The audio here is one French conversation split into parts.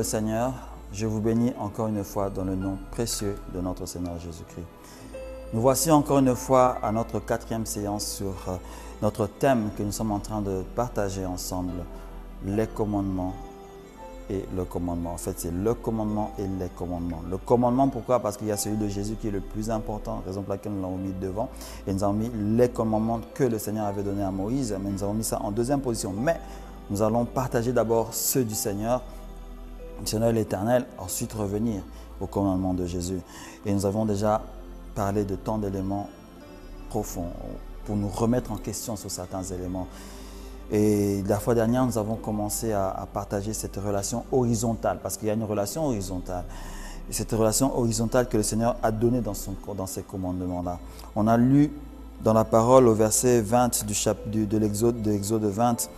le Seigneur, je vous bénis encore une fois dans le nom précieux de notre Seigneur Jésus-Christ. Nous voici encore une fois à notre 4e séance sur notre thème que nous sommes en train de partager ensemble, les commandements et le commandement. En fait, c'est le commandement et les commandements. Le commandement, pourquoi? Parce qu'il y a celui de Jésus qui est le plus important, raison pour laquelle nous l'avons mis devant. Et nous avons mis les commandements que le Seigneur avait donnés à Moïse, mais nous avons mis ça en deuxième position. Mais nous allons partager d'abord ceux du Seigneur l'Éternel, ensuite revenir au commandement de Jésus. Et nous avons déjà parlé de tant d'éléments profonds pour nous remettre en question sur certains éléments. Et la fois dernière, nous avons commencé à partager cette relation horizontale, parce qu'il y a une relation horizontale. Et cette relation horizontale que le Seigneur a donnée dans ces commandements-là. On a lu dans la parole au verset 20 de l'Exode 20,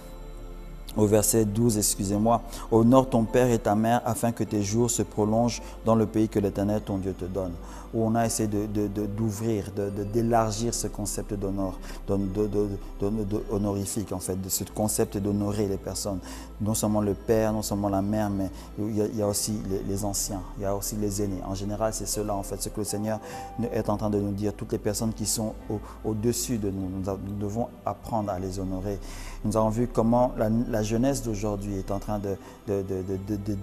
au verset 12, excusez-moi, « Honore ton père et ta mère afin que tes jours se prolongent dans le pays que l'Éternel ton Dieu te donne. » Où on a essayé d'ouvrir, d'élargir ce concept d'honneur, honorifique en fait, de ce concept d'honorer les personnes. Non seulement le père, non seulement la mère, mais il y a aussi les anciens, il y a aussi les aînés. En général, c'est cela en fait, ce que le Seigneur est en train de nous dire. Toutes les personnes qui sont au-dessus de nous, nous devons apprendre à les honorer. Nous avons vu comment la jeunesse d'aujourd'hui est en train de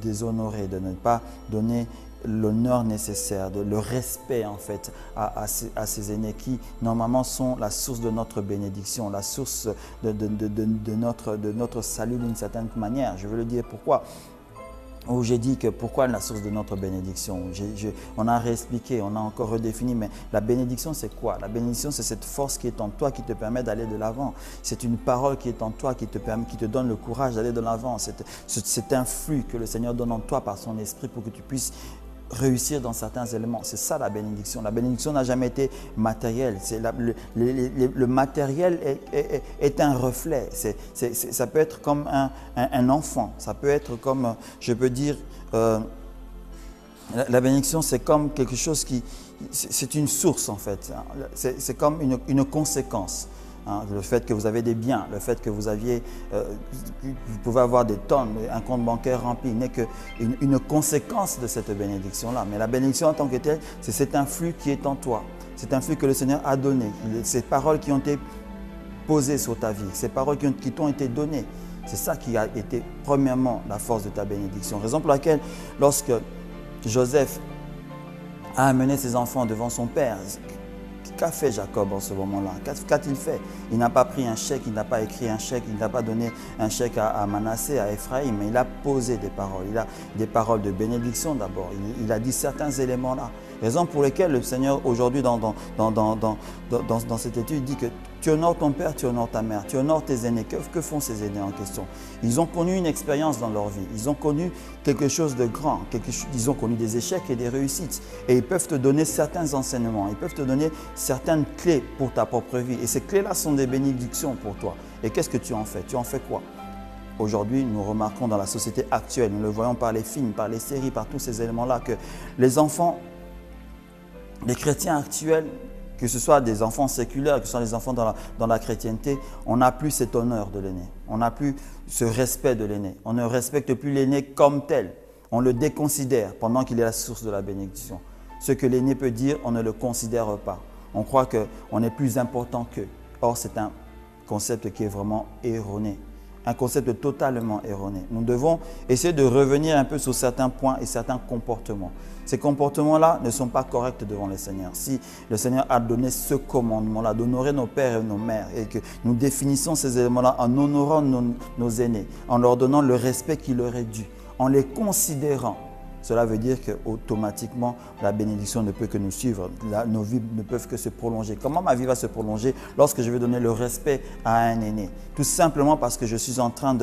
déshonorer, de ne pas donner l'honneur nécessaire, le respect en fait à ces aînés qui normalement sont la source de notre bénédiction, la source de notre salut d'une certaine manière. Je veux le dire pourquoi. Où j'ai dit que pourquoi la source de notre bénédiction. On a réexpliqué, on a encore redéfini, mais la bénédiction c'est quoi? La bénédiction c'est cette force qui est en toi qui te permet d'aller de l'avant. C'est une parole qui est en toi qui te donne le courage d'aller de l'avant. C'est un flux que le Seigneur donne en toi par son esprit pour que tu puisses réussir dans certains éléments. C'est ça la bénédiction. La bénédiction n'a jamais été matérielle. Le matériel est un reflet. Ça peut être comme un enfant. Ça peut être comme, je peux dire, la bénédiction c'est comme quelque chose qui, c'est une source en fait. C'est comme une conséquence. Le fait que vous avez des biens, le fait que vous pouvez avoir des tonnes, un compte bancaire rempli n'est qu'une conséquence de cette bénédiction-là. Mais la bénédiction en tant que telle, c'est cet influx qui est en toi. C'est un flux que le Seigneur a donné. Ces paroles qui ont été posées sur ta vie, ces paroles qui t'ont été données, c'est ça qui a été premièrement la force de ta bénédiction. Raison pour laquelle lorsque Joseph a amené ses enfants devant son père, qu'a fait Jacob en ce moment-là? Qu'a-t-il fait? Il n'a pas pris un chèque, il n'a pas écrit un chèque, il n'a pas donné un chèque à Manassé, à Ephraïm, mais il a posé des paroles. Il a des paroles de bénédiction d'abord. Il a dit certains éléments-là. Raison pour lesquelles le Seigneur aujourd'hui dans cette étude dit que tu honores ton père, tu honores ta mère, tu honores tes aînés. Que font ces aînés en question? Ils ont connu une expérience dans leur vie, ils ont connu quelque chose de grand, ils ont connu des échecs et des réussites. Et ils peuvent te donner certains enseignements, ils peuvent te donner certaines clés pour ta propre vie. Et ces clés-là sont des bénédictions pour toi. Et qu'est-ce que tu en fais? Tu en fais quoi? Aujourd'hui, nous remarquons dans la société actuelle, nous le voyons par les films, par les séries, par tous ces éléments-là, que les enfants, les chrétiens actuels, que ce soit des enfants séculaires, que ce soit des enfants dans la chrétienté, on n'a plus cet honneur de l'aîné. On n'a plus ce respect de l'aîné. On ne respecte plus l'aîné comme tel. On le déconsidère pendant qu'il est la source de la bénédiction. Ce que l'aîné peut dire, on ne le considère pas. On croit qu'on est plus important qu'eux. Or, c'est un concept qui est vraiment erroné. Un concept totalement erroné. Nous devons essayer de revenir un peu sur certains points et certains comportements. Ces comportements-là ne sont pas corrects devant le Seigneur. Si le Seigneur a donné ce commandement-là d'honorer nos pères et nos mères et que nous définissons ces éléments-là en honorant nos aînés, en leur donnant le respect qui leur est dû, en les considérant, cela veut dire qu'automatiquement, la bénédiction ne peut que nous suivre. Nos vies ne peuvent que se prolonger. Comment ma vie va se prolonger lorsque je vais donner le respect à un aîné? Tout simplement parce que je suis en train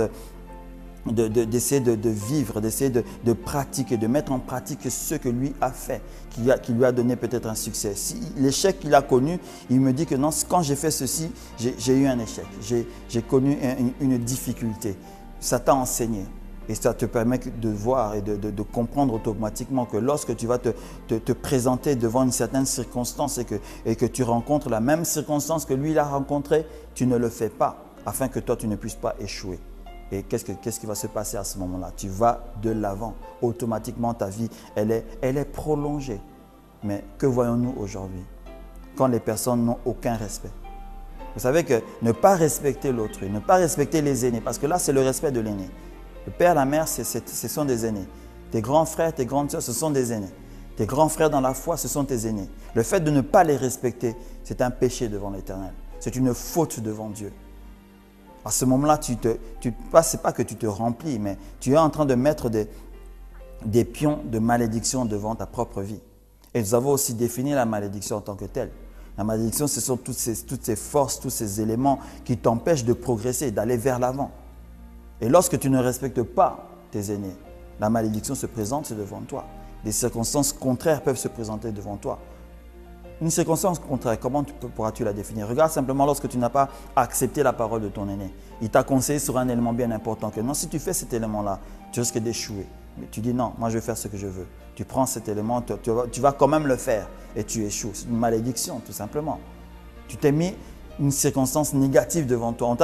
d'essayer de vivre, d'essayer de pratiquer, de mettre en pratique ce que lui a fait, qui lui a donné peut-être un succès. Si l'échec qu'il a connu, il me dit que non, quand j'ai fait ceci, j'ai eu un échec, j'ai connu une difficulté. Ça t'a enseigné. Et ça te permet de voir et de comprendre automatiquement que lorsque tu vas te présenter devant une certaine circonstance et que tu rencontres la même circonstance que lui il a rencontrée, tu ne le fais pas afin que toi tu ne puisses pas échouer. Et qu'est-ce qui va se passer à ce moment-là? Tu vas de l'avant. Automatiquement, ta vie, elle est prolongée. Mais que voyons-nous aujourd'hui? Quand les personnes n'ont aucun respect. Vous savez que ne pas respecter l'autrui, ne pas respecter les aînés, parce que là, c'est le respect de l'aîné. Le père, la mère, ce sont des aînés. Tes grands frères, tes grandes sœurs, ce sont des aînés. Tes grands frères dans la foi, ce sont tes aînés. Le fait de ne pas les respecter, c'est un péché devant l'Éternel. C'est une faute devant Dieu. À ce moment-là, ce n'est pas que tu te remplis, mais tu es en train de mettre des pions de malédiction devant ta propre vie. Et nous avons aussi défini la malédiction en tant que telle. La malédiction, ce sont toutes ces forces, tous ces éléments qui t'empêchent de progresser, d'aller vers l'avant. Et lorsque tu ne respectes pas tes aînés, la malédiction se présente devant toi. Des circonstances contraires peuvent se présenter devant toi. Une circonstance contraire, comment pourras-tu la définir? Regarde simplement lorsque tu n'as pas accepté la parole de ton aîné. Il t'a conseillé sur un élément bien important que non, si tu fais cet élément-là, tu risques d'échouer. Mais tu dis non, moi je vais faire ce que je veux. Tu prends cet élément, tu vas quand même le faire et tu échoues. C'est une malédiction tout simplement. Tu t'es mis une circonstance négative devant toi.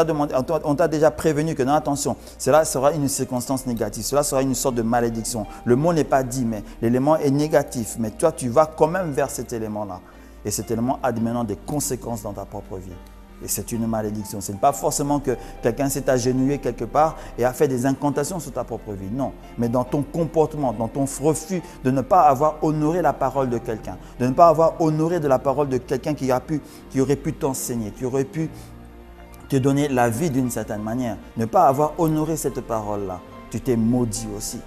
On t'a déjà prévenu que non, attention, cela sera une circonstance négative, cela sera une sorte de malédiction. Le mot n'est pas dit, mais l'élément est négatif. Mais toi, tu vas quand même vers cet élément-là. Et cet élément a maintenant des conséquences dans ta propre vie. Et c'est une malédiction. Ce n'est pas forcément que quelqu'un s'est agenouillé quelque part et a fait des incantations sur ta propre vie. Non. Mais dans ton comportement, dans ton refus de ne pas avoir honoré la parole de quelqu'un, de ne pas avoir honoré de la parole de quelqu'un qui aurait pu t'enseigner, qui aurait pu te donner la vie d'une certaine manière. Ne pas avoir honoré cette parole-là, tu t'es maudit aussi.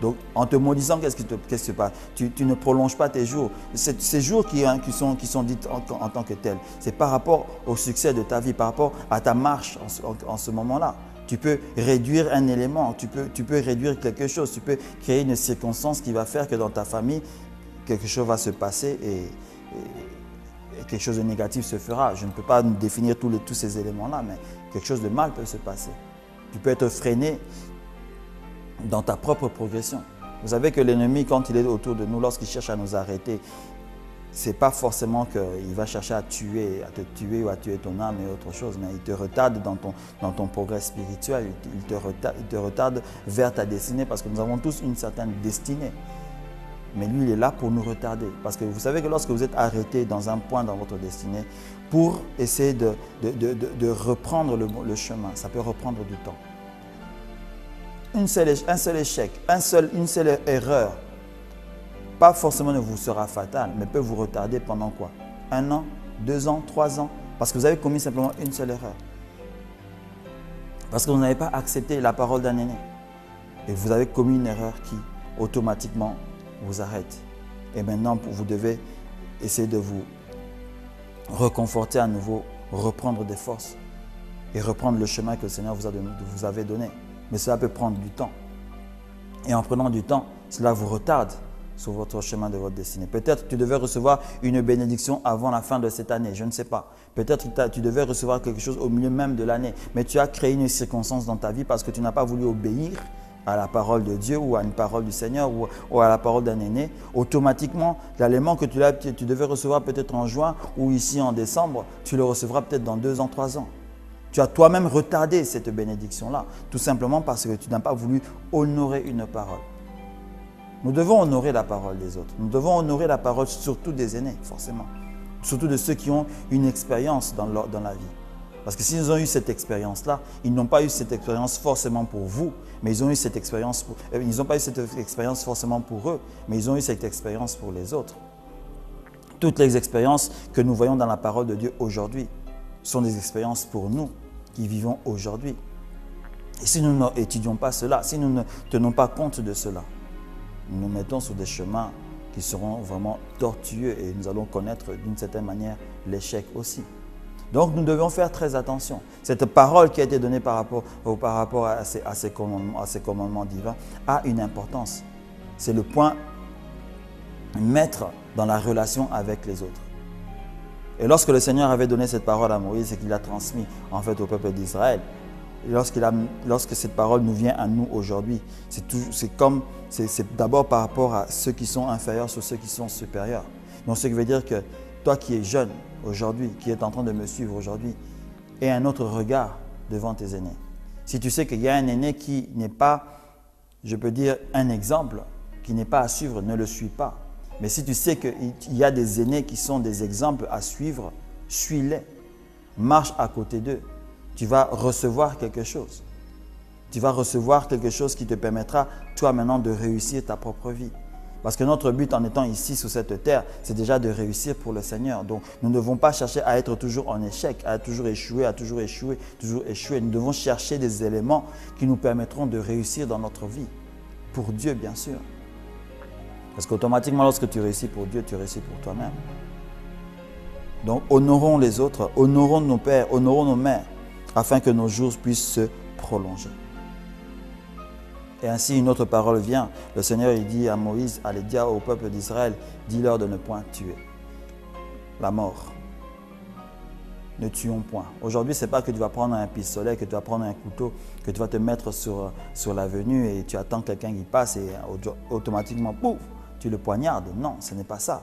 Donc, en te maudissant, qu'est-ce qui se passe? Tu ne prolonges pas tes jours. Ces jours qui sont dits en tant que tels, c'est par rapport au succès de ta vie, par rapport à ta marche en ce moment-là. Tu peux réduire un élément, tu peux réduire quelque chose, tu peux créer une circonstance qui va faire que dans ta famille, quelque chose va se passer et quelque chose de négatif se fera. Je ne peux pas définir tous ces éléments-là, mais quelque chose de mal peut se passer. Tu peux être freiné dans ta propre progression. Vous savez que l'ennemi, quand il est autour de nous, lorsqu'il cherche à nous arrêter, ce n'est pas forcément qu'il va chercher à te tuer ou à tuer ton âme et autre chose, mais il te retarde dans ton progrès spirituel, il te retarde vers ta destinée parce que nous avons tous une certaine destinée. Mais lui, il est là pour nous retarder. Parce que vous savez que lorsque vous êtes arrêté dans un point dans votre destinée, pour essayer de reprendre le chemin, ça peut reprendre du temps. Un seul échec, une seule erreur, pas forcément ne vous sera fatale, mais peut vous retarder pendant quoi? 1 an, 2 ans, 3 ans, parce que vous avez commis simplement une seule erreur. Parce que vous n'avez pas accepté la parole d'un aîné. Et vous avez commis une erreur qui, automatiquement, vous arrête. Et maintenant, vous devez essayer de vous reconforter à nouveau, reprendre des forces et reprendre le chemin que le Seigneur vous avait donné. Mais cela peut prendre du temps. Et en prenant du temps, cela vous retarde sur votre chemin de votre destinée. Peut-être que tu devais recevoir une bénédiction avant la fin de cette année, je ne sais pas. Peut-être que tu devais recevoir quelque chose au milieu même de l'année. Mais tu as créé une circonstance dans ta vie parce que tu n'as pas voulu obéir à la parole de Dieu ou à une parole du Seigneur ou à la parole d'un aîné. Automatiquement, l'élément que tu devais recevoir peut-être en juin ou ici en décembre, tu le recevras peut-être dans 2 ans, 3 ans. Tu as toi-même retardé cette bénédiction-là, tout simplement parce que tu n'as pas voulu honorer une parole. Nous devons honorer la parole des autres. Nous devons honorer la parole surtout des aînés, forcément. Surtout de ceux qui ont une expérience dans la vie. Parce que s'ils ont eu cette expérience-là, ils n'ont pas eu cette expérience forcément pour vous, mais ils ont eu cette expérience ils n'ont pas eu cette expérience forcément pour eux, mais ils ont eu cette expérience pour les autres. Toutes les expériences que nous voyons dans la parole de Dieu aujourd'hui sont des expériences pour nous qui vivons aujourd'hui. Et si nous n'étudions pas cela, si nous ne tenons pas compte de cela, nous nous mettons sur des chemins qui seront vraiment tortueux et nous allons connaître d'une certaine manière l'échec aussi. Donc nous devons faire très attention. Cette parole qui a été donnée par rapport à ces commandements divins a une importance. C'est le point maître dans la relation avec les autres. Et lorsque le Seigneur avait donné cette parole à Moïse et qu'il l'a transmis en fait au peuple d'Israël, lorsque cette parole nous vient à nous aujourd'hui, c'est d'abord par rapport à ceux qui sont inférieurs sur ceux qui sont supérieurs. Donc ce qui veut dire que toi qui es jeune aujourd'hui, qui es en train de me suivre aujourd'hui, aie un autre regard devant tes aînés. Si tu sais qu'il y a un aîné qui n'est pas, je peux dire, un exemple, qui n'est pas à suivre, ne le suis pas. Mais si tu sais qu'il y a des aînés qui sont des exemples à suivre, suis-les. Marche à côté d'eux. Tu vas recevoir quelque chose. Tu vas recevoir quelque chose qui te permettra, toi maintenant, de réussir ta propre vie. Parce que notre but en étant ici sur cette terre, c'est déjà de réussir pour le Seigneur. Donc, nous ne devons pas chercher à être toujours en échec, à toujours échouer, toujours échouer. Nous devons chercher des éléments qui nous permettront de réussir dans notre vie. Pour Dieu, bien sûr. Parce qu'automatiquement, lorsque tu réussis pour Dieu, tu réussis pour toi-même. Donc, honorons les autres, honorons nos pères, honorons nos mères, afin que nos jours puissent se prolonger. Et ainsi, une autre parole vient. Le Seigneur, il dit à Moïse, allez dire au peuple d'Israël, dis-leur de ne point tuer. La mort. Ne tuons point. Aujourd'hui, ce n'est pas que tu vas prendre un pistolet, que tu vas prendre un couteau, que tu vas te mettre sur l'avenue et tu attends quelqu'un qui passe et automatiquement, pouf, tu le poignardes. Non, ce n'est pas ça.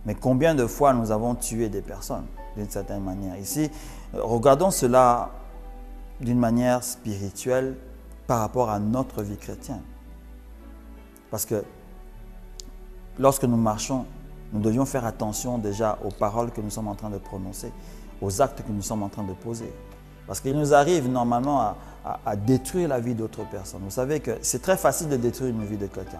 Mais combien de fois nous avons tué des personnes d'une certaine manière? Ici, regardons cela d'une manière spirituelle par rapport à notre vie chrétienne. Parce que lorsque nous marchons, nous devions faire attention déjà aux paroles que nous sommes en train de prononcer, aux actes que nous sommes en train de poser. Parce qu'il nous arrive normalement à détruire la vie d'autres personnes. Vous savez que c'est très facile de détruire une vie de quelqu'un.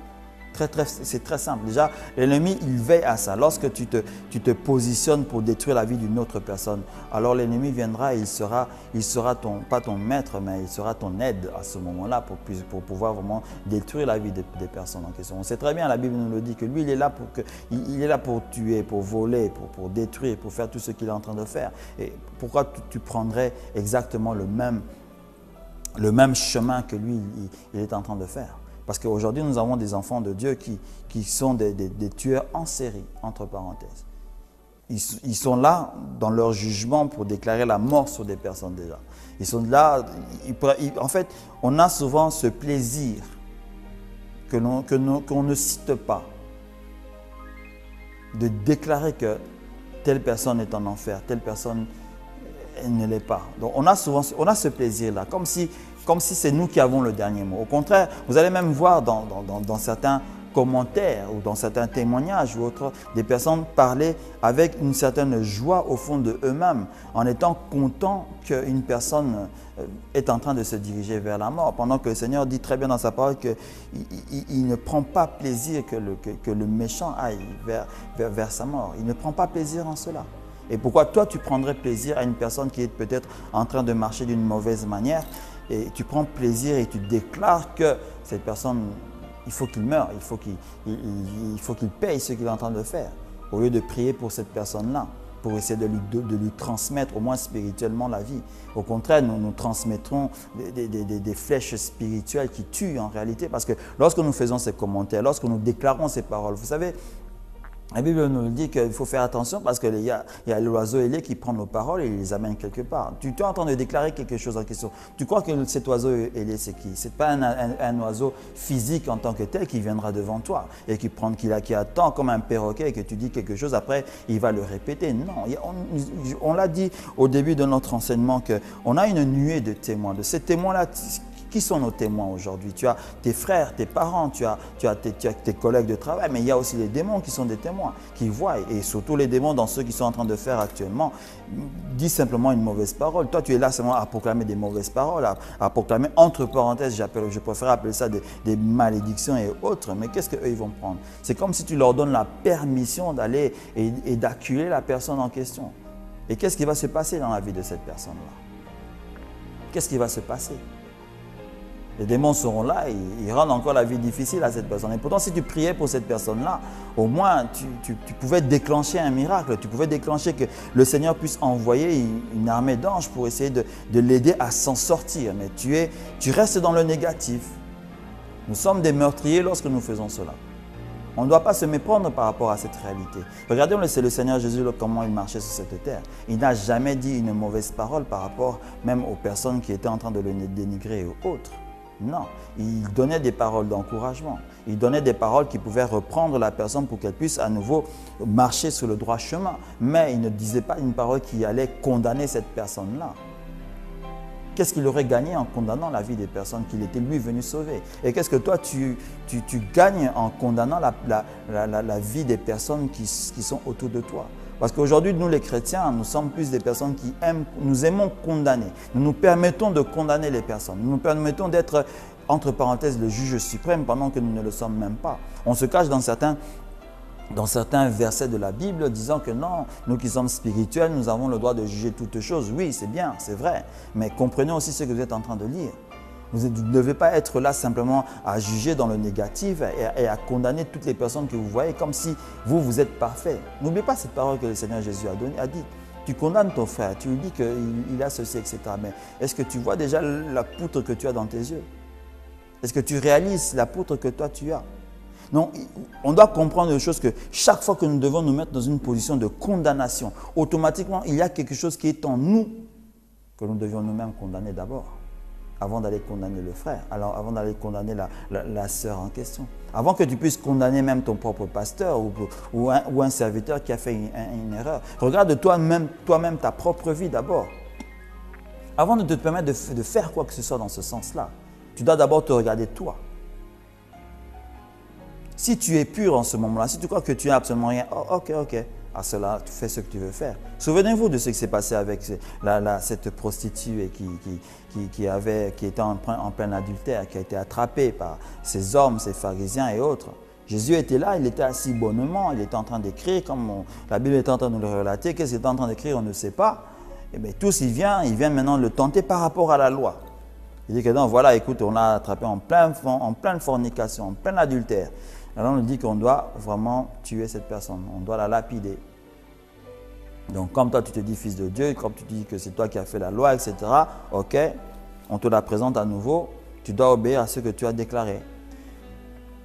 C'est très simple. Déjà, l'ennemi, il veille à ça. Lorsque tu te positionnes pour détruire la vie d'une autre personne, alors l'ennemi viendra et il sera pas ton maître, mais il sera ton aide à ce moment-là pour pouvoir vraiment détruire la vie des personnes en question. On sait très bien, la Bible nous le dit, que lui, il est là pour tuer, pour voler, pour détruire, pour faire tout ce qu'il est en train de faire. Et pourquoi tu prendrais exactement le même chemin que lui, il est en train de faire? Parce qu'aujourd'hui, nous avons des enfants de Dieu qui sont des tueurs en série, entre parenthèses. Ils sont là dans leur jugement pour déclarer la mort sur des personnes déjà. Ils sont là, en fait, on a souvent ce plaisir qu'on ne cite pas de déclarer que telle personne est en enfer, telle personne elle ne l'est pas. Donc on a ce plaisir-là, comme si c'est nous qui avons le dernier mot. Au contraire, vous allez même voir dans certains commentaires ou dans certains témoignages ou autres, des personnes parler avec une certaine joie au fond de eux-mêmes, en étant contents qu'une personne est en train de se diriger vers la mort, pendant que le Seigneur dit très bien dans sa parole qu'il ne prend pas plaisir que le méchant aille vers sa mort. Il ne prend pas plaisir en cela. Et pourquoi toi tu prendrais plaisir à une personne qui est peut-être en train de marcher d'une mauvaise manière et tu prends plaisir et tu déclares que cette personne, il faut qu'il meure, il faut qu'il paye ce qu'il est en train de faire, au lieu de prier pour cette personne-là, pour essayer de lui transmettre au moins spirituellement la vie. Au contraire, nous transmettrons des flèches spirituelles qui tuent en réalité, parce que lorsque nous faisons ces commentaires, lorsque nous déclarons ces paroles, vous savez, la Bible nous dit qu'il faut faire attention parce qu'il y a l'oiseau ailé qui prend nos paroles et il les amène quelque part. Tu es en train de déclarer quelque chose en question. Tu crois que cet oiseau ailé, c'est qui? Ce n'est pas un oiseau physique en tant que tel qui viendra devant toi et qui attend comme un perroquet et que tu dis quelque chose, après il va le répéter. Non, on l'a dit au début de notre enseignement qu'on a une nuée de témoins. De ces témoins-là, qui sont nos témoins aujourd'hui? Tu as tes frères, tes parents, tu as tes collègues de travail, mais il y a aussi les démons qui sont des témoins, qui voient, et surtout les démons dans ceux qui sont en train de faire actuellement, disent simplement une mauvaise parole. Toi, tu es là seulement à proclamer des mauvaises paroles, à proclamer, entre parenthèses, je préfère appeler ça des malédictions et autres, mais qu'est-ce qu'eux ils vont prendre? C'est comme si tu leur donnes la permission d'aller et d'acculer la personne en question. Et qu'est-ce qui va se passer dans la vie de cette personne-là? Qu'est-ce qui va se passer? Les démons seront là et ils rendent encore la vie difficile à cette personne. Et pourtant, si tu priais pour cette personne-là, au moins tu pouvais déclencher un miracle. Tu pouvais déclencher que le Seigneur puisse envoyer une armée d'anges pour essayer de l'aider à s'en sortir. Mais tu restes dans le négatif. Nous sommes des meurtriers lorsque nous faisons cela. On ne doit pas se méprendre par rapport à cette réalité. Regardez, c'est le Seigneur Jésus, comment il marchait sur cette terre. Il n'a jamais dit une mauvaise parole par rapport même aux personnes qui étaient en train de le dénigrer ou autres. Non, il donnait des paroles d'encouragement. Il donnait des paroles qui pouvaient reprendre la personne pour qu'elle puisse à nouveau marcher sur le droit chemin. Mais il ne disait pas une parole qui allait condamner cette personne-là. Qu'est-ce qu'il aurait gagné en condamnant la vie des personnes qu'il était lui venu sauver? Et qu'est-ce que toi tu gagnes en condamnant la vie des personnes qui sont autour de toi? Parce qu'aujourd'hui, nous les chrétiens, nous sommes plus des personnes qui nous aimons condamner. Nous nous permettons de condamner les personnes. Nous nous permettons d'être, entre parenthèses, le juge suprême pendant que nous ne le sommes même pas. On se cache dans certains versets de la Bible disant que non, nous qui sommes spirituels, nous avons le droit de juger toutes choses. Oui, c'est bien, c'est vrai. Mais comprenez aussi ce que vous êtes en train de lire. Vous ne devez pas être là simplement à juger dans le négatif et à condamner toutes les personnes que vous voyez comme si vous êtes parfait. N'oubliez pas cette parole que le Seigneur Jésus a dit. Tu condamnes ton frère, tu lui dis qu'il a ceci, etc. Mais est-ce que tu vois déjà la poutre que tu as dans tes yeux? Est-ce que tu réalises la poutre que toi tu as? Non, on doit comprendre une chose, que chaque fois que nous devons nous mettre dans une position de condamnation, automatiquement, il y a quelque chose qui est en nous que nous devions nous-mêmes condamner d'abord, avant d'aller condamner le frère, alors avant d'aller condamner la sœur en question. Avant que tu puisses condamner même ton propre pasteur ou un serviteur qui a fait une erreur. Regarde toi-même ta propre vie d'abord. Avant de te permettre de faire quoi que ce soit dans ce sens-là, tu dois d'abord te regarder toi. Si tu es pur en ce moment-là, si tu crois que tu n'as absolument rien, oh, ok. À cela, tu fais ce que tu veux faire. Souvenez-vous de ce qui s'est passé avec cette prostituée qui était en plein adultère, qui a été attrapée par ces hommes, ces pharisiens et autres. Jésus était là, il était assis bonnement, il était en train d'écrire, comme la Bible est en train de nous le relater. Qu'est-ce qu'il était en train d'écrire, on ne sait pas. Et bien tous, ils viennent maintenant le tenter par rapport à la loi. Il dit que non, voilà, écoute, on l'a attrapé en pleine fornication, en plein adultère. Alors on nous dit qu'on doit vraiment tuer cette personne, on doit la lapider. Donc comme toi tu te dis fils de Dieu, comme tu dis que c'est toi qui as fait la loi, etc. Ok, on te la présente à nouveau, tu dois obéir à ce que tu as déclaré.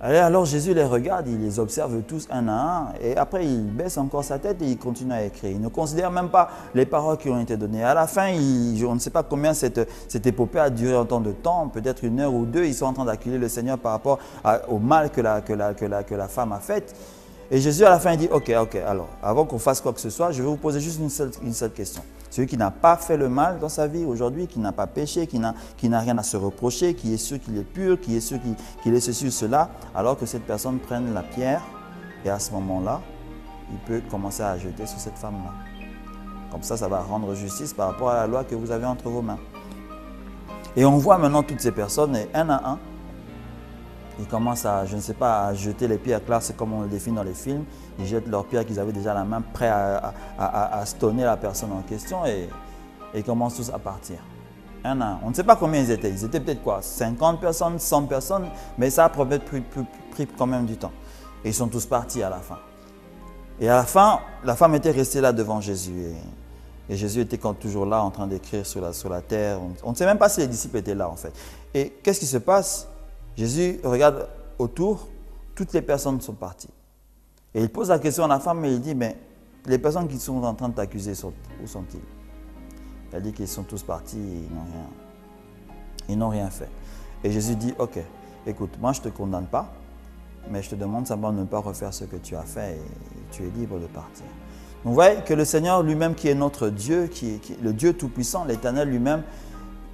Alors Jésus les regarde, il les observe tous un à un et après il baisse encore sa tête et il continue à écrire. Il ne considère même pas les paroles qui ont été données. À la fin, on ne sait pas combien cette épopée a duré en temps de temps, peut-être 1 heure ou 2. Ils sont en train d'accuser le Seigneur par rapport au mal que la femme a fait. Et Jésus à la fin il dit, ok, alors avant qu'on fasse quoi que ce soit, je vais vous poser juste une seule question. Celui qui n'a pas fait le mal dans sa vie aujourd'hui, qui n'a pas péché, qui n'a rien à se reprocher, qui est sûr qu'il est pur, qui est sûr qu'il est ceci ou cela, alors que cette personne prenne la pierre et à ce moment-là, il peut commencer à jeter sur cette femme-là. Comme ça va rendre justice par rapport à la loi que vous avez entre vos mains. Et on voit maintenant toutes ces personnes, et un à un, ils commencent à, je ne sais pas, à jeter les pierres. Là, c'est comme on le définit dans les films. Ils jettent leurs pierres qu'ils avaient déjà à la main, prêts à stonner la personne en question et ils commencent tous à partir. Un à un. On ne sait pas combien ils étaient. Ils étaient peut-être quoi, 50 personnes, 100 personnes, mais ça a peut-être pris quand même du temps. Et ils sont tous partis à la fin. Et à la fin, la femme était restée là devant Jésus. Et Jésus était toujours là en train d'écrire sur la terre. On ne sait même pas si les disciples étaient là en fait. Et qu'est-ce qui se passe? Jésus regarde autour, toutes les personnes sont parties. Et il pose la question à la femme et il dit, mais les personnes qui sont en train de t'accuser, où sont-ils? Elle dit qu'ils sont tous partis et ils n'ont rien fait. Et Jésus dit, ok, écoute, moi je ne te condamne pas, mais je te demande simplement de ne pas refaire ce que tu as fait et tu es libre de partir. Donc vous voyez que le Seigneur lui-même qui est notre Dieu, qui est le Dieu Tout-Puissant, l'Éternel lui-même,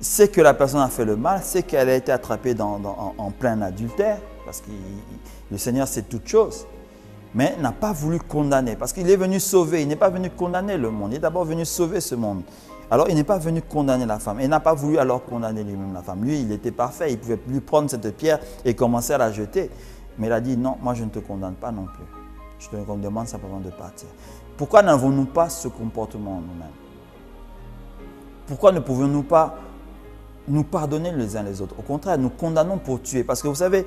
sait que la personne a fait le mal, sait qu'elle a été attrapée en plein adultère, parce que le Seigneur sait toutes choses, mais n'a pas voulu condamner, parce qu'il est venu sauver, il n'est pas venu condamner le monde, il est d'abord venu sauver ce monde. Alors il n'est pas venu condamner la femme, il n'a pas voulu alors condamner lui-même la femme. Lui, il était parfait, il pouvait lui prendre cette pierre et commencer à la jeter. Mais il a dit, non, moi je ne te condamne pas non plus, je te demande simplement de partir. Pourquoi n'avons-nous pas ce comportement nous-mêmes? Pourquoi ne pouvons-nous pas nous pardonner les uns les autres? Au contraire, nous condamnons pour tuer. Parce que vous savez,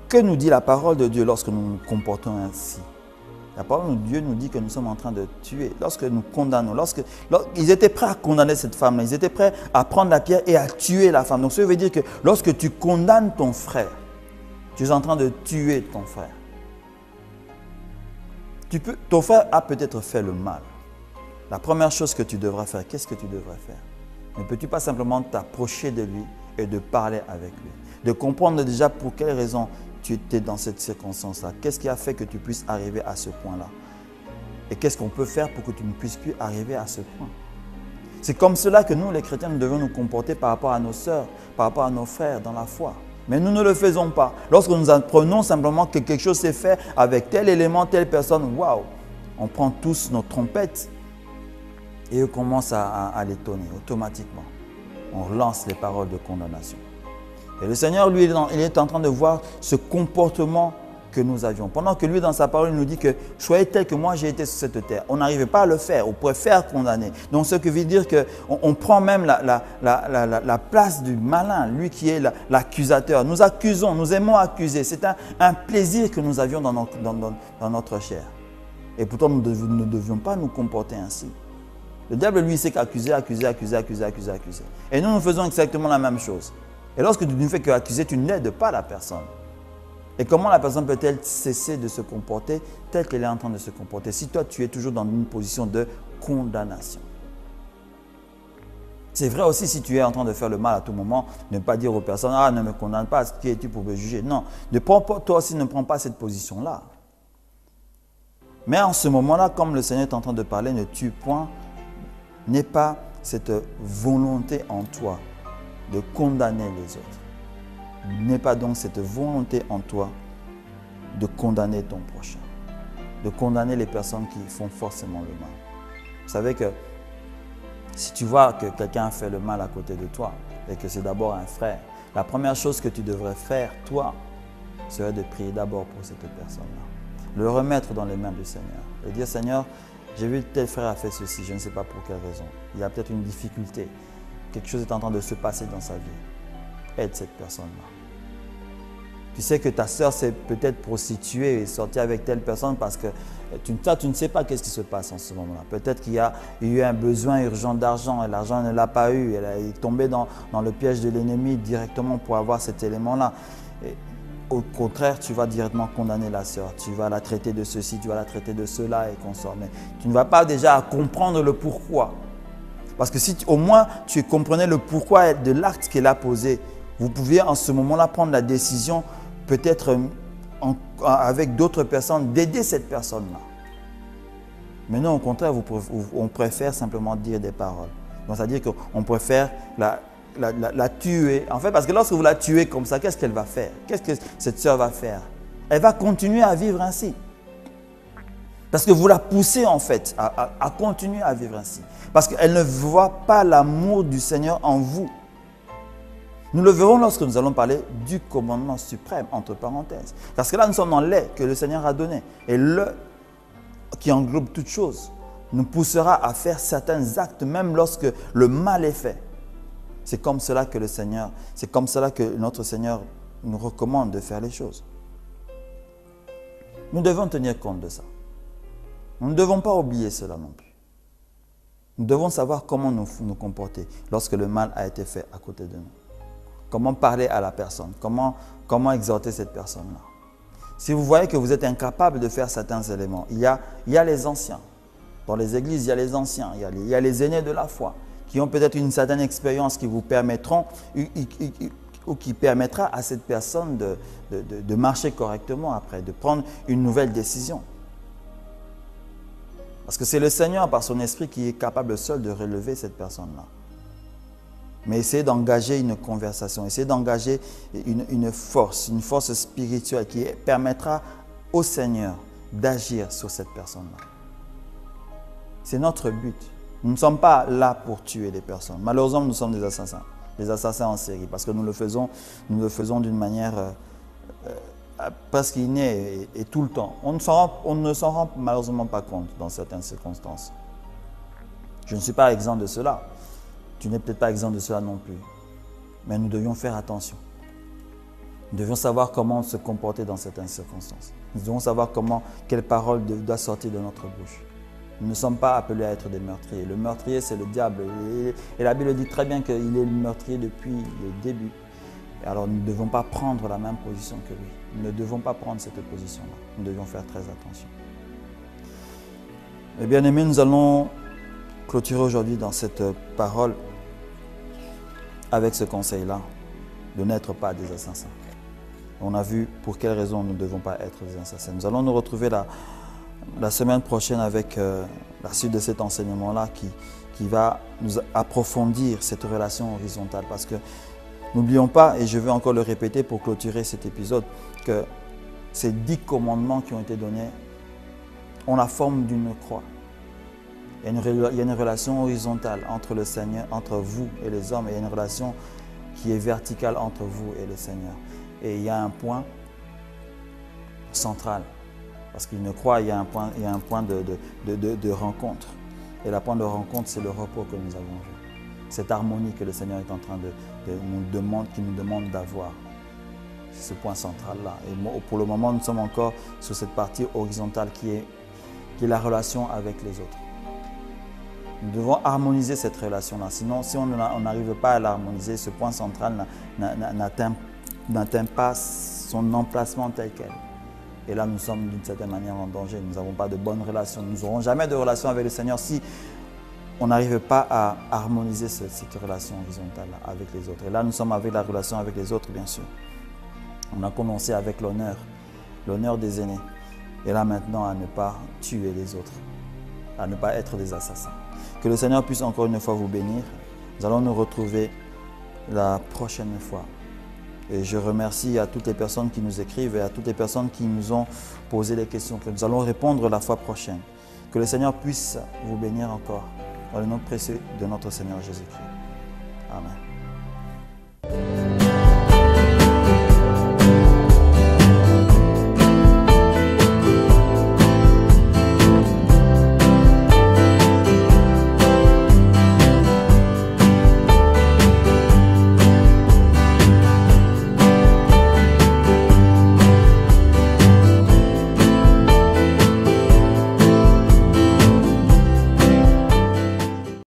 que nous dit la parole de Dieu lorsque nous nous comportons ainsi? La parole de Dieu nous dit que nous sommes en train de tuer. Lorsque nous condamnons, ils étaient prêts à condamner cette femme-là, ils étaient prêts à prendre la pierre et à tuer la femme. Donc ça veut dire que lorsque tu condamnes ton frère, tu es en train de tuer ton frère. Ton frère a peut-être fait le mal. La première chose que tu devras faire, qu'est-ce que tu devrais faire? Ne peux-tu pas simplement t'approcher de lui et de parler avec lui? De comprendre déjà pour quelle raison tu étais dans cette circonstance-là. Qu'est-ce qui a fait que tu puisses arriver à ce point-là? Et qu'est-ce qu'on peut faire pour que tu ne puisses plus arriver à ce point? C'est comme cela que nous, les chrétiens, nous devons nous comporter par rapport à nos sœurs, par rapport à nos frères dans la foi. Mais nous ne le faisons pas. Lorsque nous apprenons simplement que quelque chose s'est fait avec tel élément, telle personne, waouh, on prend tous nos trompettes et on commence à l'étonner automatiquement. On relance les paroles de condamnation. Et le Seigneur, lui, il est en train de voir ce comportement que nous avions. Pendant que lui, dans sa parole, il nous dit que « Soyez tels que moi, j'ai été sur cette terre ». On n'arrivait pas à le faire, on préfère condamner. Donc, ce qui veut dire qu'on prend même la place du malin, lui qui est l'accusateur. Nous accusons, nous aimons accuser. C'est un plaisir que nous avions dans notre chair. Et pourtant, nous ne devions pas nous comporter ainsi. Le diable, lui, sait qu'accuser, accuser. Et nous faisons exactement la même chose. Et lorsque tu ne fais qu'accuser, tu n'aides pas la personne. Et comment la personne peut-elle cesser de se comporter telle qu'elle est en train de se comporter si toi, tu es toujours dans une position de condamnation? C'est vrai aussi si tu es en train de faire le mal à tout moment, ne pas dire aux personnes « Ah, ne me condamne pas, qui es-tu pour me juger ?» Non, toi aussi ne prends pas cette position-là. Mais en ce moment-là, comme le Seigneur est en train de parler, ne tue point, n'aie pas cette volonté en toi de condamner les autres. N'aie pas donc cette volonté en toi de condamner ton prochain, de condamner les personnes qui font forcément le mal. Vous savez que si tu vois que quelqu'un fait le mal à côté de toi et que c'est d'abord un frère, la première chose que tu devrais faire, toi, serait de prier d'abord pour cette personne-là. Le remettre dans les mains du Seigneur et dire « Seigneur, j'ai vu tel frère a fait ceci, je ne sais pas pour quelle raison. Il y a peut-être une difficulté. Quelque chose est en train de se passer dans sa vie. Aide cette personne-là. Tu sais que ta sœur s'est peut-être prostituée et sortie avec telle personne parce que tu ne sais pas qu'est-ce qui se passe en ce moment-là. Peut-être qu'il y a eu un besoin urgent d'argent et l'argent ne l'a pas eu. Elle est tombée dans le piège de l'ennemi directement pour avoir cet élément-là. Au contraire, tu vas directement condamner la sœur. Tu vas la traiter de ceci, tu vas la traiter de cela et consorts. Mais tu ne vas pas déjà comprendre le pourquoi. Parce que si au moins tu comprenais le pourquoi de l'acte qu'elle a posé, vous pouviez en ce moment-là prendre la décision, peut-être avec d'autres personnes, d'aider cette personne-là. Mais non, au contraire, on préfère simplement dire des paroles. Donc, c'est-à-dire qu'on préfère la tuer. En fait, parce que lorsque vous la tuez comme ça, qu'est-ce qu'elle va faire? Qu'est-ce que cette sœur va faire? Elle va continuer à vivre ainsi. Parce que vous la poussez en fait à continuer à vivre ainsi. Parce qu'elle ne voit pas l'amour du Seigneur en vous. Nous le verrons lorsque nous allons parler du commandement suprême, entre parenthèses. Parce que là, nous sommes dans les que le Seigneur a donné. Et le qui englobe toutes choses nous poussera à faire certains actes, même lorsque le mal est fait. C'est comme cela que notre Seigneur nous recommande de faire les choses. Nous devons tenir compte de ça. Nous ne devons pas oublier cela non plus. Nous devons savoir comment nous comporter lorsque le mal a été fait à côté de nous. Comment parler à la personne, comment exhorter cette personne-là. Si vous voyez que vous êtes incapable de faire certains éléments, il y a les anciens. Dans les églises, il y a les anciens, il y a les aînés de la foi qui ont peut-être une certaine expérience qui vous permettront ou qui permettra à cette personne de marcher correctement après, de prendre une nouvelle décision. Parce que c'est le Seigneur, par son esprit, qui est capable seul de relever cette personne-là. Mais essayez d'engager une conversation, essayez d'engager une force spirituelle qui permettra au Seigneur d'agir sur cette personne-là. C'est notre but. Nous ne sommes pas là pour tuer les personnes. Malheureusement, nous sommes des assassins en série, parce que nous le faisons d'une manière presque innée et tout le temps. On ne s'en rend malheureusement pas compte dans certaines circonstances. Je ne suis pas exempt de cela. Tu n'es peut-être pas exempt de cela non plus. Mais nous devions faire attention. Nous devions savoir comment se comporter dans certaines circonstances. Nous devons savoir quelle parole doit sortir de notre bouche. Nous ne sommes pas appelés à être des meurtriers. Le meurtrier, c'est le diable. Et la Bible dit très bien qu'il est le meurtrier depuis le début. Alors nous ne devons pas prendre la même position que lui. Nous ne devons pas prendre cette position-là. Nous devions faire très attention. Eh bien aimés, nous allons clôturer aujourd'hui dans cette parole avec ce conseil-là, de n'être pas des assassins. On a vu pour quelles raisons nous ne devons pas être des assassins. Nous allons nous retrouver la semaine prochaine avec la suite de cet enseignement-là qui va nous approfondir cette relation horizontale. Parce que n'oublions pas, et je vais encore le répéter pour clôturer cet épisode, que ces 10 commandements qui ont été donnés ont la forme d'une croix. Il y a une relation horizontale entre le Seigneur, entre vous et les hommes, et il y a une relation qui est verticale entre vous et le Seigneur. Et il y a un point central, parce qu'une croix, il y a un point de rencontre. Et le point de rencontre, c'est le repos que nous avons vu. Cette harmonie que le Seigneur est en train qui nous demande d'avoir. C'est ce point central-là. Et pour le moment, nous sommes encore sur cette partie horizontale qui est la relation avec les autres. Nous devons harmoniser cette relation-là. Sinon, si on n'arrive pas à l'harmoniser, ce point central n'atteint pas son emplacement tel quel. Et là, nous sommes d'une certaine manière en danger. Nous n'avons pas de bonnes relations. Nous n'aurons jamais de relation avec le Seigneur si on n'arrive pas à harmoniser cette relation horizontale avec les autres. Et là, nous sommes avec la relation avec les autres, bien sûr. On a commencé avec l'honneur des aînés. Et là, maintenant, à ne pas tuer les autres, à ne pas être des assassins. Que le Seigneur puisse encore une fois vous bénir. Nous allons nous retrouver la prochaine fois. Et je remercie à toutes les personnes qui nous écrivent et à toutes les personnes qui nous ont posé des questions que nous allons répondre la fois prochaine. Que le Seigneur puisse vous bénir encore dans le nom précieux de notre Seigneur Jésus-Christ. Amen.